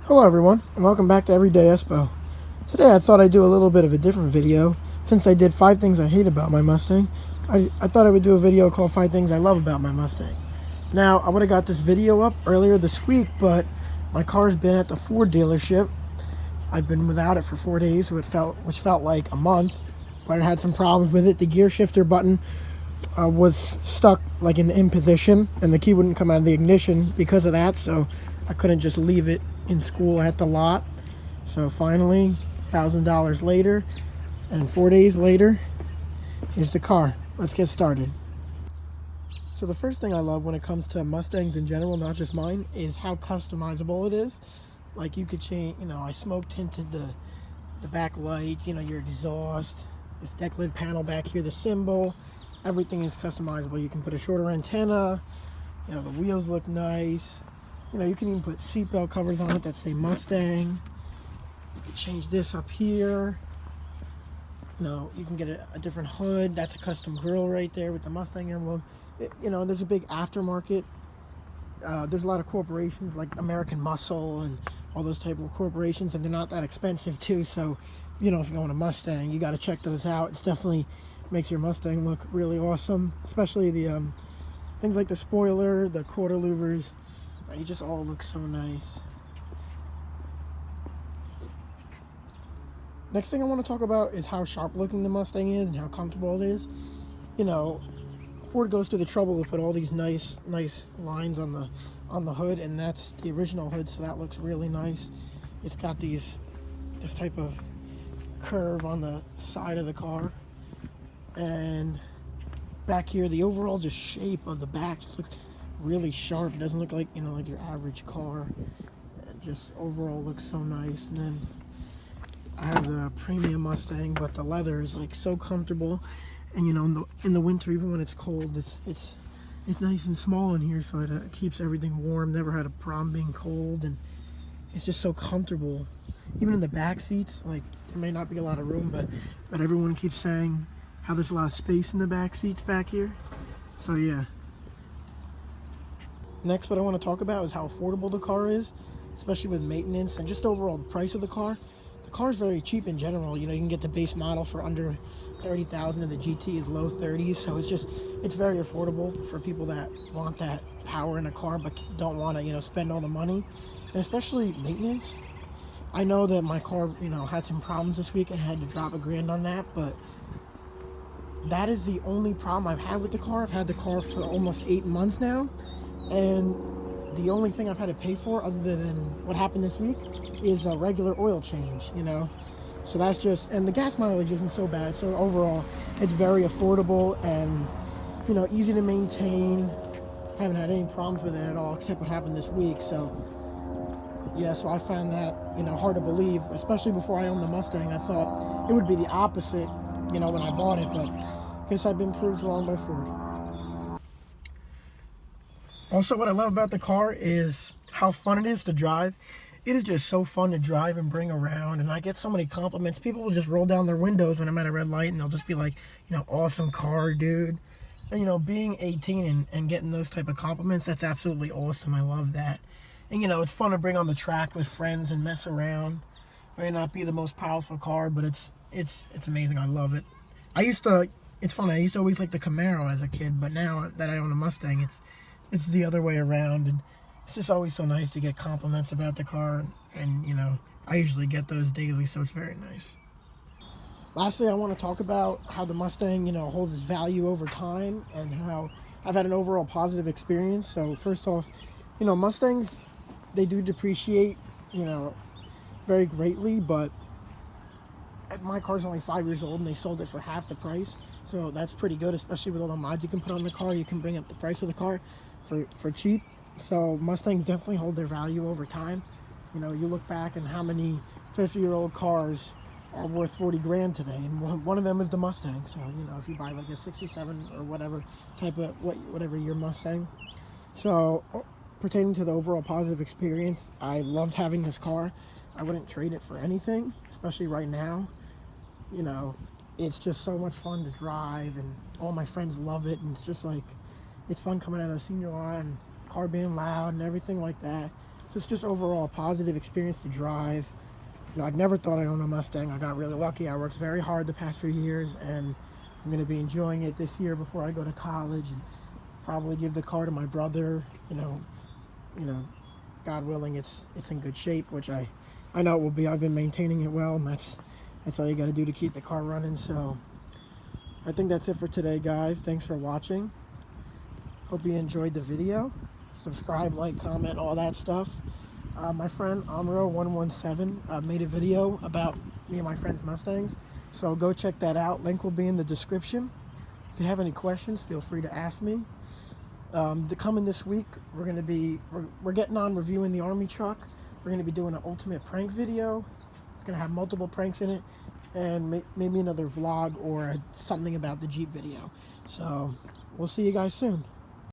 Hello everyone, and welcome back to Everyday Espo. Today I thought I'd do a little bit of a different video. Since I did 5 things I hate about my Mustang, I thought I would do a video called 5 things I love about my Mustang. Now, I would have got this video up earlier this week, but my car's been at the Ford dealership. I've been without it for 4 days, which felt like a month, but I had some problems with it. The gear shifter button was stuck like in position, and the key wouldn't come out of the ignition because of that, so I couldn't just leave it in school at the lot. So finally, $1,000 later and 4 days later, here's the car. Let's get started. So the first thing I love when it comes to Mustangs in general, not just mine, is how customizable it is. Like, you could change, I smoke tinted the back lights, your exhaust, this deck lid panel back here, the symbol, everything is customizable. You can put a shorter antenna, the wheels look nice. You can even put seatbelt covers on it that say Mustang. You can change this up here. You can get a different hood. That's a custom grille right there with the Mustang emblem. There's a big aftermarket. There's a lot of corporations like American Muscle and all those type of corporations, and they're not that expensive too. So, if you own a Mustang, you got to check those out. It's definitely makes your Mustang look really awesome, especially the things like the spoiler, the quarter louvers. They just all look so nice. Next thing I want to talk about is how sharp looking the Mustang is and how comfortable it is. Ford goes to the trouble to put all these nice lines on the hood, and that's the original hood, so that looks really nice. It's got this type of curve on the side of the car, and back here the overall just shape of the back just looks really sharp. It doesn't look like like your average car. It just overall looks so nice. And then I have the premium Mustang, but the leather is like so comfortable, and in the winter, even when it's cold, it's nice and small in here, so it keeps everything warm. Never had a problem being cold, and it's just so comfortable. Even in the back seats, like, there may not be a lot of room, but everyone keeps saying how there's a lot of space in the back seats back here. So yeah. Next, what I want to talk about is how affordable the car is, especially with maintenance and just overall the price of the car. The car is very cheap in general. You can get the base model for under $30,000, and the GT is low 30s. So it's very affordable for people that want that power in a car but don't want to spend all the money, and especially maintenance. I know that my car had some problems this week and had to drop $1,000 on that, but that is the only problem I've had with the car. I've had the car for almost 8 months now, and the only thing I've had to pay for, other than what happened this week, is a regular oil change, So that's just, and the gas mileage isn't so bad. So overall, it's very affordable and, easy to maintain. Haven't had any problems with it at all, except what happened this week. So, yeah, so I found that, hard to believe, especially before I owned the Mustang. I thought it would be the opposite, when I bought it, but I guess I've been proved wrong by Ford. Also, what I love about the car is how fun it is to drive. It is just so fun to drive and bring around, and I get so many compliments. People will just roll down their windows when I'm at a red light, and they'll just be like, awesome car, dude. And, being 18 and getting those type of compliments, that's absolutely awesome. I love that. And, it's fun to bring on the track with friends and mess around. It may not be the most powerful car, but it's amazing. I love it. It's funny, I used to always like the Camaro as a kid, but now that I own a Mustang, it's the other way around, and it's just always so nice to get compliments about the car, and I usually get those daily, so it's very nice. Lastly, I want to talk about how the Mustang holds its value over time, and how I've had an overall positive experience. So first off, Mustangs, they do depreciate very greatly, but my car's only 5 years old and they sold it for half the price, so that's pretty good, especially with all the mods you can put on the car. You can bring up the price of the car for cheap. So Mustangs definitely hold their value over time. You look back and how many 50-year-old cars are worth 40 grand today, and one of them is the Mustang. So if you buy like a 67 or whatever type of whatever year Mustang. So pertaining to the overall positive experience, I loved having this car. I wouldn't trade it for anything, especially right now. It's just so much fun to drive, and all my friends love it, and it's just like, it's fun coming out of the senior line, car being loud and everything like that. just overall a positive experience to drive. You know, I'd never thought I'd own a Mustang. I got really lucky. I worked very hard the past few years, and I'm going to be enjoying it this year before I go to college, and probably give the car to my brother. You know, God willing, it's in good shape, which I know it will be. I've been maintaining it well, and that's all you got to do to keep the car running. So I think that's it for today, guys. Thanks for watching. Hope you enjoyed the video. Subscribe, like, comment, all that stuff. My friend Amro117 made a video about me and my friend's Mustangs, so go check that out. Link will be in the description. If you have any questions, feel free to ask me. Coming this week, we're getting on reviewing the Army truck. We're going to be doing an ultimate prank video. It's going to have multiple pranks in it, and maybe another vlog or something about the Jeep video. So we'll see you guys soon.